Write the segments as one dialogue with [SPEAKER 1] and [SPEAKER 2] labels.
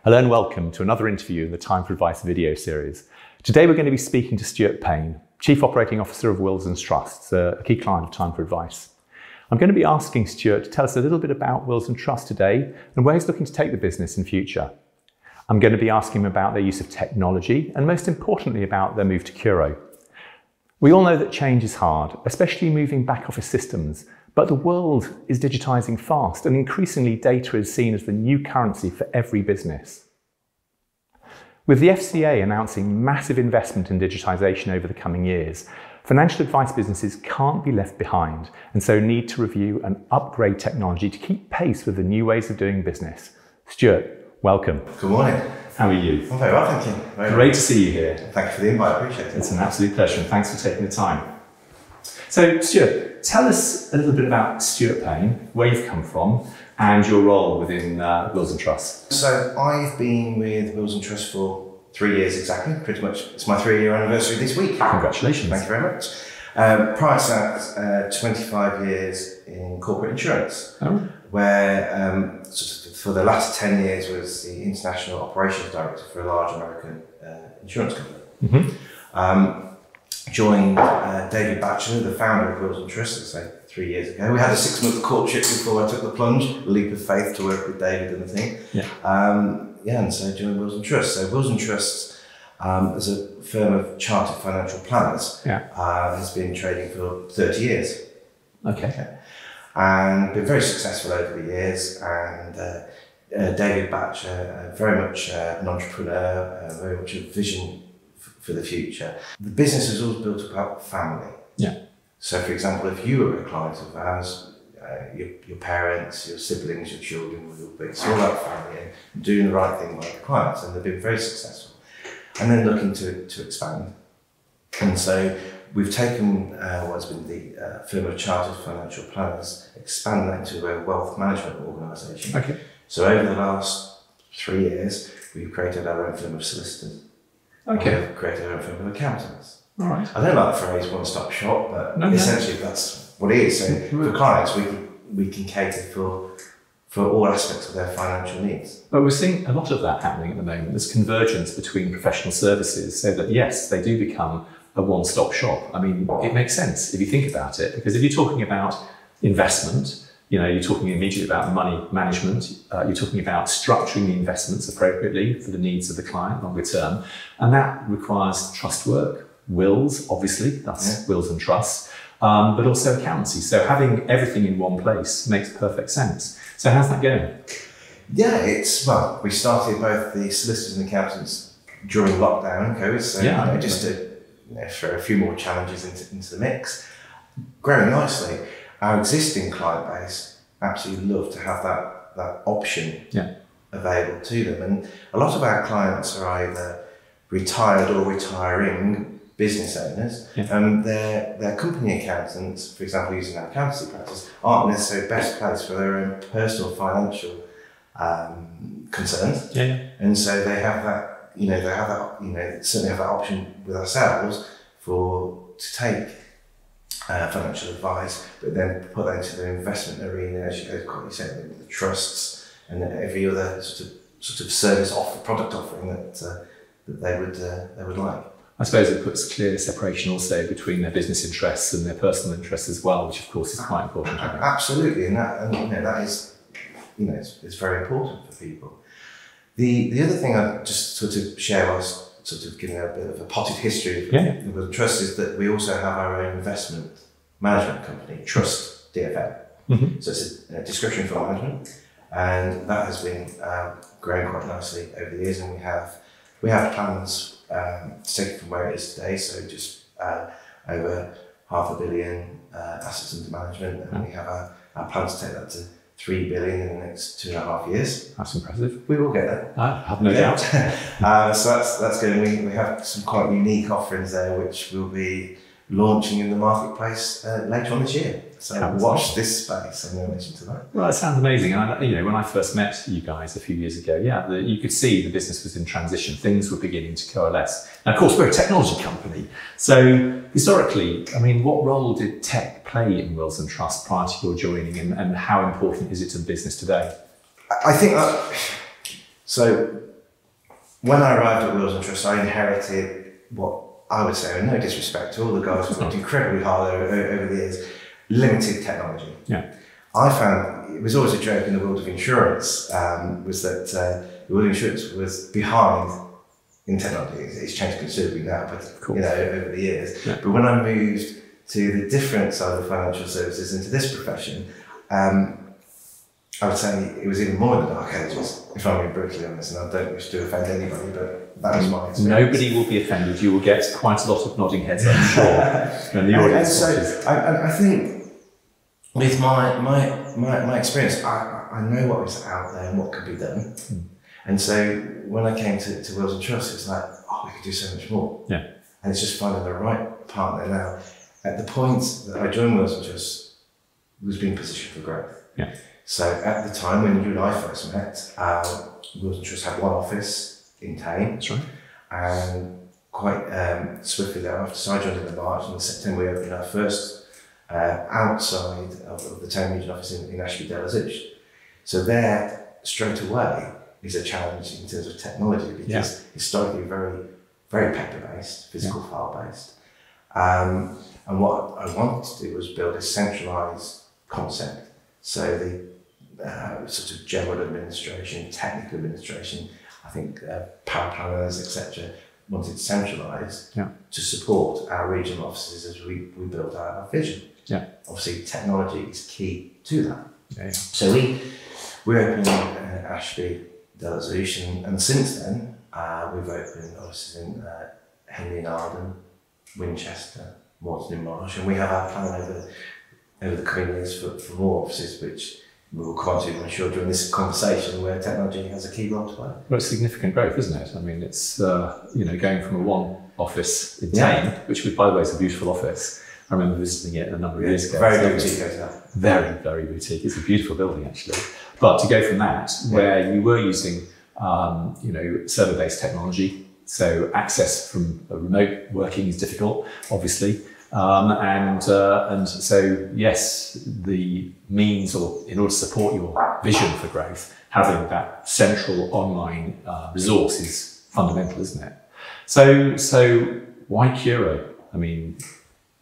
[SPEAKER 1] Hello and welcome to another interview in the Time for Advice video series. Today we're going to be speaking to Stuart Payne, Chief Operating Officer of Wills & Trusts, a key client of Time for Advice. I'm going to be asking Stuart to tell us a little bit about Wills & Trusts today and where he's looking to take the business in future. I'm going to be asking him about their use of technology and most importantly about their move to COO. We all know that change is hard, especially moving back office systems, but the world is digitising fast and increasingly data is seen as the new currency for every business. With the FCA announcing massive investment in digitisation over the coming years, financial advice businesses can't be left behind and so need to review and upgrade technology to keep pace with the new ways of doing business. Stuart, welcome.
[SPEAKER 2] Good morning.
[SPEAKER 1] How are you?
[SPEAKER 2] I'm very well, thank you.
[SPEAKER 1] Great to see you here.
[SPEAKER 2] Thank you for the invite, I appreciate it.
[SPEAKER 1] It's an absolute pleasure and thanks for taking the time. So Stuart, tell us a little bit about Stuart Payne, where you've come from and your role within Wills & Trusts.
[SPEAKER 2] So I've been with Wills & Trusts for 3 years exactly, pretty much. It's my 3-year anniversary this week.
[SPEAKER 1] Congratulations.
[SPEAKER 2] Thank you very much. Prior to that, 25 years in corporate insurance, where sort of for the last 10 years was the International Operations Director for a large American insurance company. Joined David Batchelor, the founder of Wills & Trusts, say 3 years ago. We had a 6-month courtship before I took the plunge, a leap of faith to work with David and the team. And so joined Wills & Trusts. So Wills & Trusts, as a firm of chartered financial planners, has been trading for 30 years. And been very successful over the years. And David Batchelor, very much an entrepreneur, very much a vision for the future. The business is always built about family. So for example, if you were a client of ours, your parents, your siblings, your children, it's all about family and doing the right thing by the clients, and they've been very successful. And then looking to expand. And so we've taken what's been the firm of chartered financial planners, expanded that into a wealth management organisation. So over the last 3 years, we've created our own firm of solicitors. We've created our own firm of accountants. I don't like the phrase one-stop shop, but essentially that's what it is. So for clients, we can cater for all aspects of their financial needs.
[SPEAKER 1] But we're seeing a lot of that happening at the moment. There's convergence between professional services so that yes, they do become a one-stop shop. I mean, it makes sense if you think about it, because if you're talking about investment, you're talking immediately about money management, you're talking about structuring the investments appropriately for the needs of the client longer term, and that requires trust work, wills, obviously, that's Wills & Trusts, but also accountancy. So having everything in one place makes perfect sense. So how's that going?
[SPEAKER 2] Well, we started both the solicitors and accountants during lockdown and COVID, so just to throw a few more challenges into the mix. Growing nicely. Our existing client base absolutely love to have that option available to them. And a lot of our clients are either retired or retiring business owners. And their company accountants, for example, using our accountancy practice, aren't necessarily best placed for their own personal financial concerns. And so they have that, certainly have that option with ourselves to take financial advice, but then put that into the investment arena, as you said, the trusts and every other sort of service product offering that they would like.
[SPEAKER 1] I suppose it puts clear separation also between their business interests and their personal interests as well, which of course is quite important.
[SPEAKER 2] Absolutely, and that is it's very important for people. The other thing I just sort of share was sort of giving a bit of a potted history of the trust is that we also have our own investment management company, Trust DFM. So it's a discretionary fund management, and that has been growing quite nicely over the years. And we have plans to take it from where it is today, so just over £500 million assets under management, and we have our plans to take that to 3 billion in the next 2.5 years.
[SPEAKER 1] That's impressive.
[SPEAKER 2] We will get there.
[SPEAKER 1] I have no doubt.
[SPEAKER 2] So that's good. We have some quite unique offerings there, which will be launching in the marketplace later on this year. So watch this space in relation to that.
[SPEAKER 1] Well, it sounds amazing. And when I first met you guys a few years ago, you could see the business was in transition. Things were beginning to coalesce. Now, of course, we're a technology company. So historically, what role did tech play in Wills and Trust prior to your joining, and how important is it to the business today?
[SPEAKER 2] I think so. When I arrived at Wills and Trust, I inherited what I would say, no disrespect to all the guys who worked incredibly hard over the years, limited technology.
[SPEAKER 1] Yeah.
[SPEAKER 2] I found it was always a joke in the world of insurance, was that the world of insurance was behind in technology. It's changed considerably now, but over the years. Yeah. But when I moved to the different side of financial services into this profession, I would say it was even more in the dark ages, if I'm being brutally honest, and I don't wish to offend anybody, but that was my experience.
[SPEAKER 1] Nobody will be offended. You will get quite a lot of nodding heads, I'm sure. And the audience
[SPEAKER 2] I think with my experience, I know what was out there and what could be done. Mm. And so when I came to Wills and Trust, it's like, we could do so much more.
[SPEAKER 1] Yeah.
[SPEAKER 2] And it's just finding the right partner now. At the point that I joined Wills and Trust, was being positioned for growth.
[SPEAKER 1] Yeah.
[SPEAKER 2] So at the time when you and I first met, Wills and Trust had one office in Payne.
[SPEAKER 1] That's right.
[SPEAKER 2] And quite swiftly thereafter, so I joined in March, and in September we opened our first outside of the Payne region office in Ashby Delazouche. So there, straight away, is a challenge in terms of technology, because historically very, very paper-based, physical file-based. And what I wanted to do was build a centralised concept. So the sort of general administration, technical administration, I think power planners, etc., wanted centralised to support our regional offices as we build our vision.
[SPEAKER 1] Yeah.
[SPEAKER 2] Obviously, technology is key to that.
[SPEAKER 1] Yeah.
[SPEAKER 2] So we opened Ashby Delazouche, and since then we've opened offices in Henley and Arden, Winchester, Morton in Marsh, and we have our plan over the coming years for more offices, which we will come on to, I'm sure, during this conversation, where technology has a key role to play.
[SPEAKER 1] Well, it's significant growth, isn't it? It's going from a one office in Payne, which, by the way, is a beautiful office. I remember visiting it a number of years ago.
[SPEAKER 2] Very boutique hotel.
[SPEAKER 1] Very, very boutique. It's a beautiful building, actually. But to go from that, where you were using, server-based technology, so access from remote working is difficult, obviously. And so, yes, the means, or in order to support your vision for growth, having that central online resource is fundamental, isn't it? So why Curo?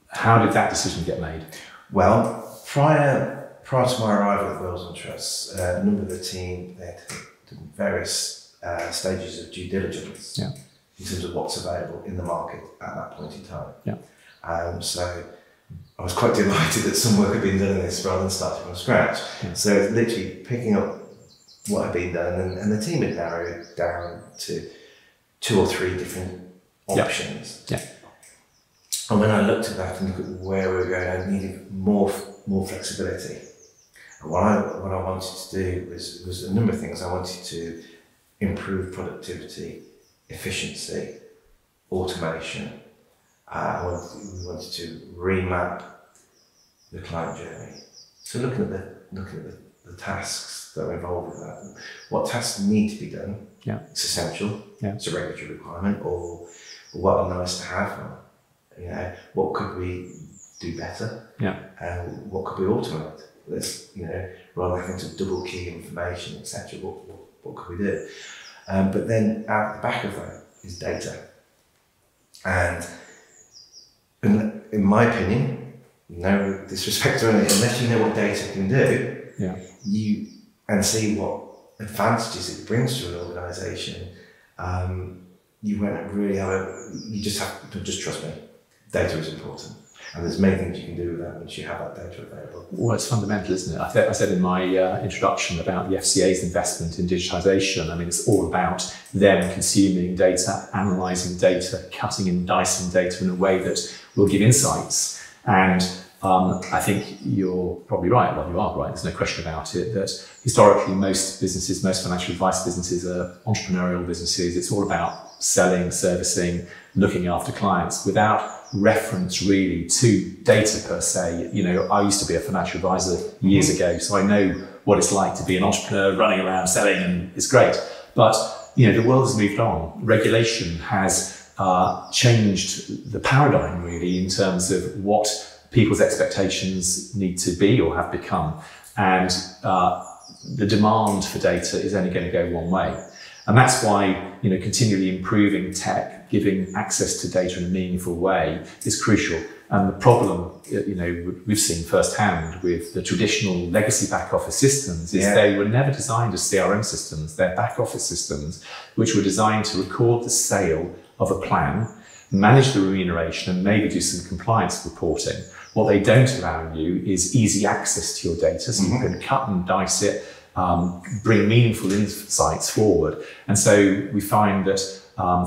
[SPEAKER 1] How did that decision get made?
[SPEAKER 2] Well, prior to my arrival at Wills and Trust, a number of the team, they had done various stages of due diligence in terms of what's available in the market at that point in time. Yeah. So I was quite delighted that some work had been done in this rather than starting from scratch. Yeah. So it's literally picking up what had been done, and the team had narrowed down to 2 or 3 different options. Yeah. And when I looked at that and looked at where we were going, I needed more flexibility. And what I wanted to do was a number of things. I wanted to improve productivity, efficiency, automation. We wanted to remap the client journey. So looking at the tasks that are involved with that, what tasks need to be done? Yeah, it's essential. Yeah, it's a regulatory requirement, or what are nice to have. What could we do better? Yeah, and what could we automate? Rather than having to double key information, etc. What could we do? But then out the back of that is data, and in my opinion, no disrespect to anything, unless you know what data can do, and see what advantages it brings to an organisation, you won't really you just have to trust me. Data is important, and there's many things you can do with that once you have that data available.
[SPEAKER 1] Well, it's fundamental, isn't it? I said in my introduction about the FCA's investment in digitisation. It's all about them consuming data, analysing data, cutting and dicing data in a way that will give insights. And I think you're probably right. Well, you are right. There's no question about it, that historically most businesses, most financial advice businesses are entrepreneurial businesses. It's all about selling, servicing, looking after clients without reference really to data per se. You know, I used to be a financial advisor years ago, so I know what it's like to be an entrepreneur running around selling, and it's great. But, you know, the world has moved on. Regulation has changed the paradigm really in terms of what people's expectations need to be or have become. And the demand for data is only going to go one way. And that's why, you know, continually improving tech, giving access to data in a meaningful way is crucial. And the problem, you know, we've seen firsthand with the traditional legacy back office systems is they were never designed as CRM systems. They're back office systems, which were designed to record the sale of a plan, manage the remuneration, and maybe do some compliance reporting. What they don't allow you is easy access to your data, so you can cut and dice it, bring meaningful insights forward. And so we find that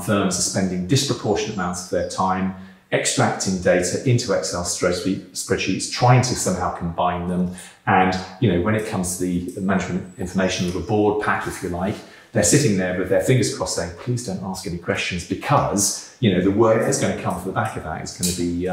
[SPEAKER 1] firms are spending disproportionate amounts of their time extracting data into Excel spreadsheets, trying to somehow combine them. And, you know, when it comes to the management information, or the board pack, if you like, they're sitting there with their fingers crossed saying, please don't ask any questions, because, you know, the work that's going to come from the back of that is going to be,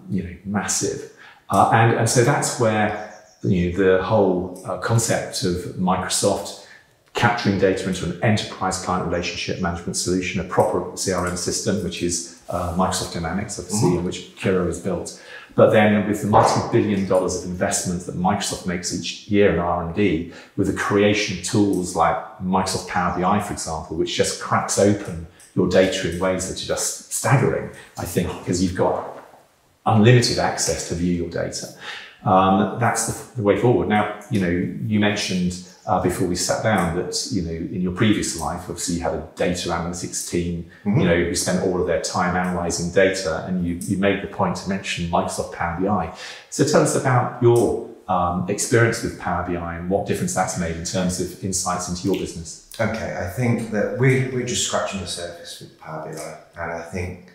[SPEAKER 1] you know, massive. And so that's where, you know, the whole concept of Microsoft capturing data into an enterprise client relationship management solution, a proper CRM system, which is Microsoft Dynamics, obviously, in which COO is built. But then with the multi-billion dollars of investment that Microsoft makes each year in R&D, with the creation of tools like Microsoft Power BI, for example, which just cracks open your data in ways that are just staggering, I think, because you've got unlimited access to view your data. That's the way forward. Now, you know, you mentioned before we sat down that, you know, in your previous life, obviously you had a data analytics team, you know, who spent all of their time analysing data, and you made the point to mention Microsoft Power BI. So tell us about your experience with Power BI and what difference that's made in terms of insights into your business.
[SPEAKER 2] Okay, I think that we're just scratching the surface with Power BI, and I think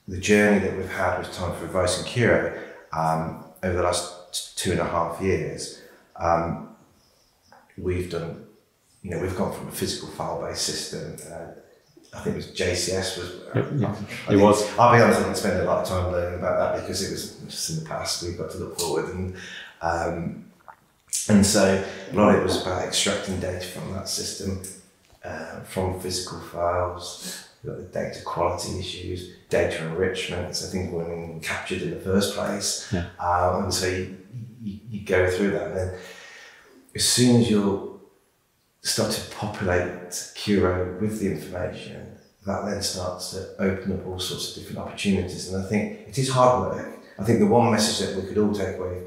[SPEAKER 2] the journey that we've had with Time for Advice and COO over the last 2.5 years, we've done, you know, we've gone from a physical file-based system. I think it was JCS was.
[SPEAKER 1] It was.
[SPEAKER 2] I'll be honest, I didn't spend a lot of time learning about that because it was just in the past. We've got to look forward, and so a lot of it was about extracting data from that system, from physical files. We've got the data quality issues, data enrichment. So I think when captured in the first place, and so you go through that, and then as soon as you start to populate COO with the information, that then starts to open up all sorts of different opportunities. And I think it is hard work. I think the one message that we could all take away,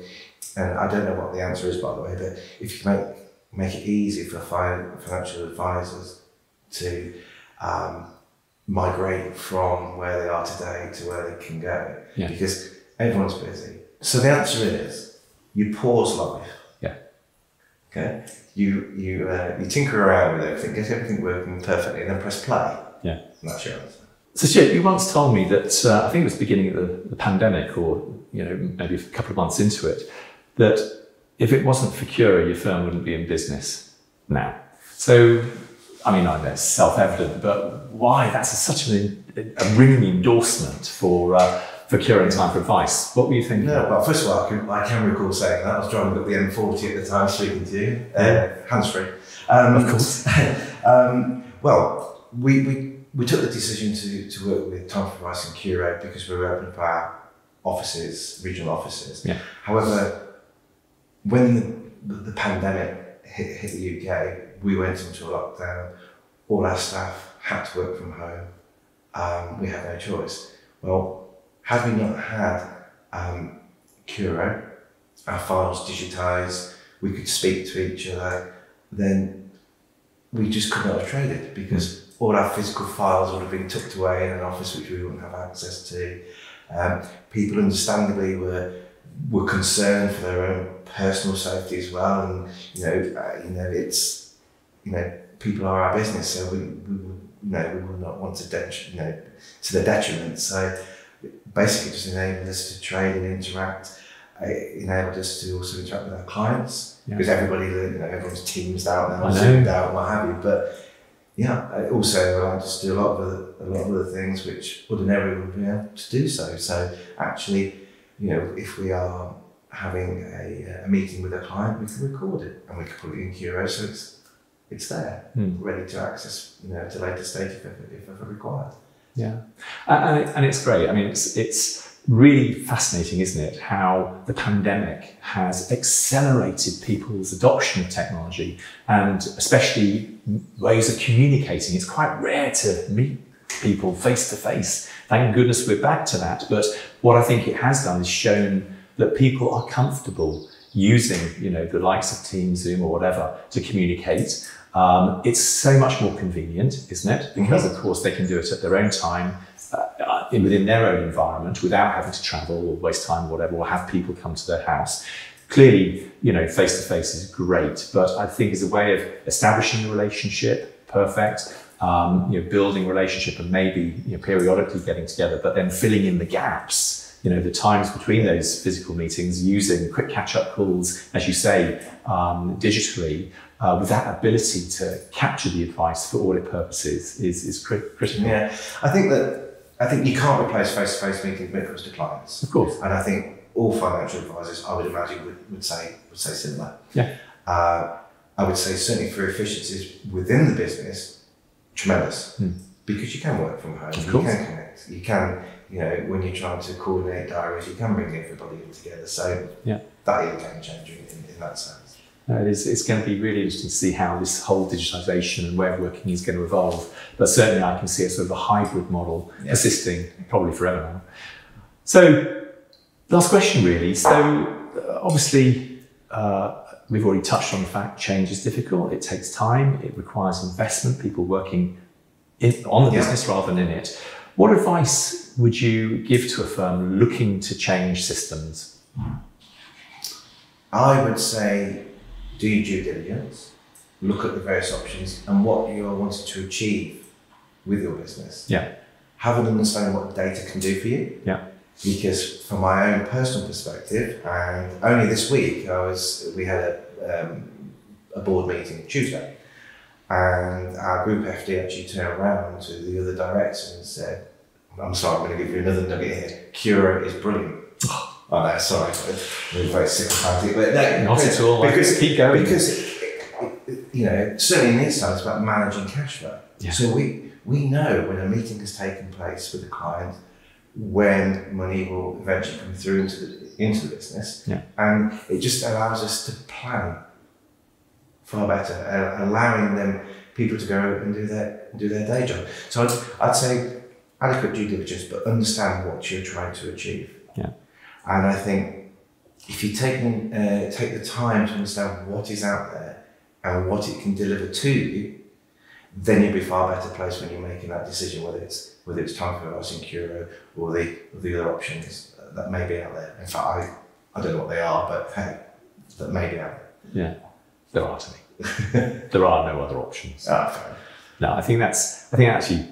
[SPEAKER 2] and I don't know what the answer is, by the way, but if you make it easy for financial advisors to migrate from where they are today to where they can go, because everyone's busy. So the answer is, you pause life. Okay, you tinker around with everything, get everything working perfectly, and then press play. And that's your answer.
[SPEAKER 1] So Stuart, you once told me that I think it was beginning of the pandemic, or, you know, maybe a couple of months into it, that if it wasn't for COO, your firm wouldn't be in business now. So, I mean, I know it's self-evident, but why? That's such a ringing endorsement for COO and Time for Advice. What were you thinking?
[SPEAKER 2] No, well, first of all, I can recall saying that. I was driving up the M40 at the time, speaking to you, hands-free.
[SPEAKER 1] Of course.
[SPEAKER 2] Well, we took the decision to work with Time for Advice and COO because we were opening up our offices, regional offices. However, when the pandemic hit the UK, we went into a lockdown. All our staff had to work from home. We had no choice. Well, had we not had COO, our files digitised, we could speak to each other, then we just could not have traded, because all our physical files would have been tucked away in an office which we wouldn't have access to. People understandably were concerned for their own personal safety as well, and it's people are our business, so we would not want to to the detriment. So basically, just enabled us to trade and interact. It enabled us to also interact with our clients, because everybody, everyone's teams out now, Zoomed out, what have you. But yeah, it also allowed us to do a lot of other things which ordinarily would be able to do so. So actually, if we are having a meeting with a client, we can record it and we can put it in COO, so it's there, ready to access, at a later stage if ever required.
[SPEAKER 1] Yeah, and it's great. I mean, it's really fascinating, isn't it, how the pandemic has accelerated people's adoption of technology and especially ways of communicating. It's quite rare to meet people face to face. Thank goodness we're back to that. But what I think it has done is shown that people are comfortable using, the likes of Teams, Zoom or whatever to communicate. It's so much more convenient, isn't it? Because of course they can do it at their own time, within their own environment without having to travel or waste time or whatever, or have people come to their house. Clearly, face-to-face is great, but I think as a way of establishing a relationship, perfect, building relationship and maybe periodically getting together, but then filling in the gaps, the times between those physical meetings, using quick catch-up calls, as you say, digitally, with that ability to capture the advice for audit purposes is critical.
[SPEAKER 2] Yeah, I think you can't replace face-to-face meetings when it comes to clients.
[SPEAKER 1] Of course.
[SPEAKER 2] And I think all financial advisors, I would imagine, would say similar.
[SPEAKER 1] Yeah.
[SPEAKER 2] I would say certainly for efficiencies within the business, tremendous. Because you can work from home, you can connect, you can, when you're trying to coordinate diaries, you can bring everybody in together. So that is a game changer in that sense.
[SPEAKER 1] It's going to be really interesting to see how this whole digitalisation and way of working is going to evolve. But certainly I can see a sort of a hybrid model persisting probably forever now. So last question really. So obviously we've already touched on the fact change is difficult. It takes time. It requires investment, people working on the business rather than in it. What advice would you give to a firm looking to change systems?
[SPEAKER 2] I would say, do your due diligence, look at the various options and what you're wanting to achieve with your business.
[SPEAKER 1] Yeah.
[SPEAKER 2] Have an understanding what data can do for you.
[SPEAKER 1] Yeah.
[SPEAKER 2] Because from my own personal perspective, and only this week we had a board meeting Tuesday, and our group FD actually turned around to the other director and said, I'm sorry, I'm going to give you another nugget here. COO is brilliant. Oh no, sorry, I'm very sympathetic, but no,
[SPEAKER 1] not at all.
[SPEAKER 2] Because
[SPEAKER 1] keep going.
[SPEAKER 2] Because certainly in this side, it's about managing cash flow.
[SPEAKER 1] Yeah.
[SPEAKER 2] So we know when a meeting has taken place with a client, when money will eventually come through into the business, and it just allows us to plan far better, allowing people to go and do their day job. So I'd say adequate due diligence, but understand what you're trying to achieve.
[SPEAKER 1] Yeah.
[SPEAKER 2] And I think if you take the time to understand what is out there and what it can deliver to you, then you'll be far better placed when you're making that decision, whether it's time for us in COO or the other options that may be out there. In fact, I don't know what they are, but hey, that may be out there.
[SPEAKER 1] Yeah, there are to me. There are no other options.
[SPEAKER 2] Fair.
[SPEAKER 1] No, I think actually,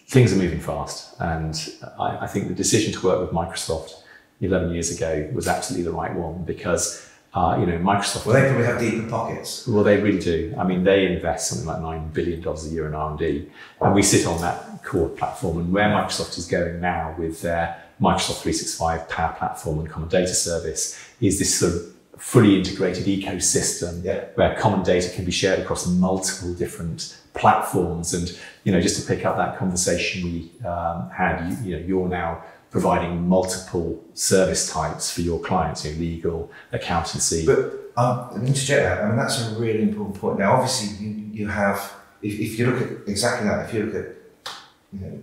[SPEAKER 1] things are moving fast, and I think the decision to work with Microsoft 11 years ago was absolutely the right one because, Microsoft...
[SPEAKER 2] Well, they probably have deeper pockets.
[SPEAKER 1] Well, they really do. I mean, they invest something like $9 billion a year in R&D, and we sit on that core platform. And where Microsoft is going now with their Microsoft 365 Power Platform and Common Data Service is this sort of fully integrated ecosystem where common data can be shared across multiple different platforms. And just to pick up that conversation we had, you're now providing multiple service types for your clients, legal, accountancy.
[SPEAKER 2] But let me interject that. I mean, that's a really important point. Now, obviously, you have, if you look at exactly that, if you look at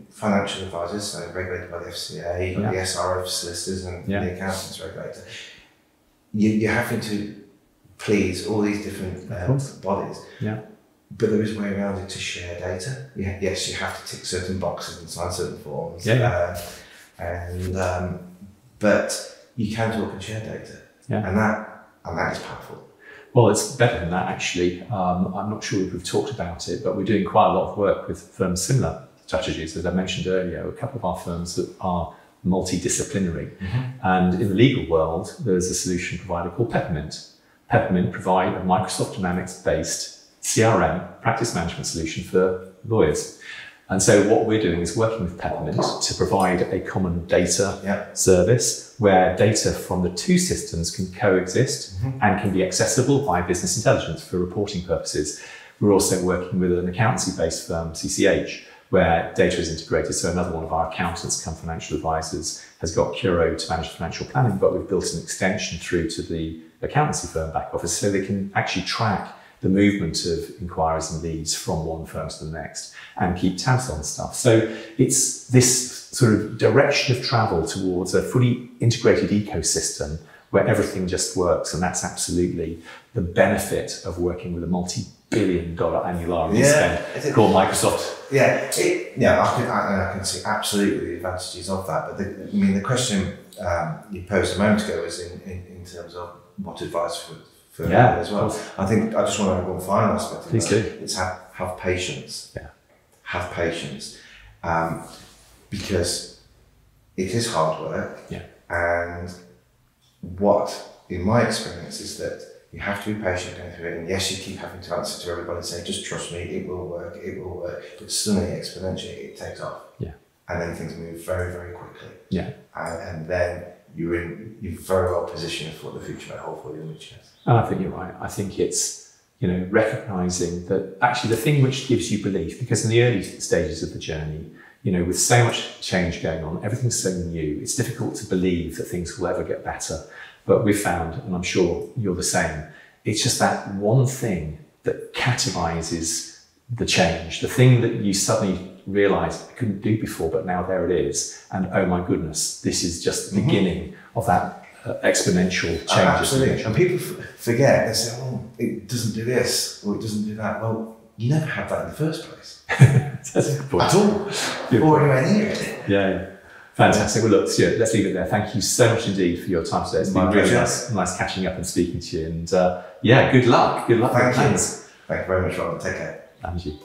[SPEAKER 2] financial advisors, so regulated by the FCA, you've got the SRF solicitors and the accountants regulator, you're having to please all these different bodies. Yeah. But there is a way around it to share data. Yes, you have to tick certain boxes and sign certain forms. But you can talk and share data. And that is powerful.
[SPEAKER 1] Well, it's better than that actually. I'm not sure if we've talked about it, but we're doing quite a lot of work with firms similar strategies. As I mentioned earlier, a couple of our firms that are multidisciplinary. And in the legal world, there's a solution provider called Payne. Payne provide a Microsoft Dynamics based CRM, practice management solution for lawyers. And so what we're doing is working with Payne to provide a common data service where data from the two systems can coexist and can be accessible by business intelligence for reporting purposes. We're also working with an accountancy-based firm, CCH, where data is integrated. So another one of our accountants come financial advisors has got COO to manage financial planning, but we've built an extension through to the accountancy firm back office so they can actually track the movement of inquiries and leads from one firm to the next and keep tabs on stuff. So it's this sort of direction of travel towards a fully integrated ecosystem where everything just works. And that's absolutely the benefit of working with a multi-billion-dollar annual R&D spend called Microsoft.
[SPEAKER 2] I can see absolutely the advantages of that. But the question you posed a moment ago was in terms of what advice for as well. I think I just want to add one final aspect.
[SPEAKER 1] Please do.
[SPEAKER 2] It's have patience.
[SPEAKER 1] Yeah.
[SPEAKER 2] Have patience, because it is hard work.
[SPEAKER 1] Yeah.
[SPEAKER 2] And what, in my experience, is that you have to be patient going through it. And yes, you keep having to answer to everybody and say, just trust me, it will work, it will work. But suddenly, exponentially, it takes off.
[SPEAKER 1] Yeah.
[SPEAKER 2] And then things move very, very quickly.
[SPEAKER 1] Yeah.
[SPEAKER 2] And then you're very well positioned for what the future may hold for you in which case.
[SPEAKER 1] And I think you're right. I think it's, recognizing that actually the thing which gives you belief, because in the early stages of the journey, with so much change going on, everything's so new, it's difficult to believe that things will ever get better. But we've found, and I'm sure you're the same, it's just that one thing that catalyzes the change, the thing that you suddenly realize I couldn't do before, but now there it is. And oh my goodness, this is just the beginning of that exponential change.
[SPEAKER 2] Absolutely. And people forget, they say, oh, it doesn't do this, or it doesn't do that. Well, you never had that in the first place.
[SPEAKER 1] That's a good point.
[SPEAKER 2] At all. Or anywhere near it.
[SPEAKER 1] Yeah. Fantastic. Well, look, Stuart, let's leave it there. Thank you so much indeed for your time today. It's been really nice catching up and speaking to you. And good luck. Good luck.
[SPEAKER 2] Thank you. Thank you very much, Robert. Take care.
[SPEAKER 1] And you.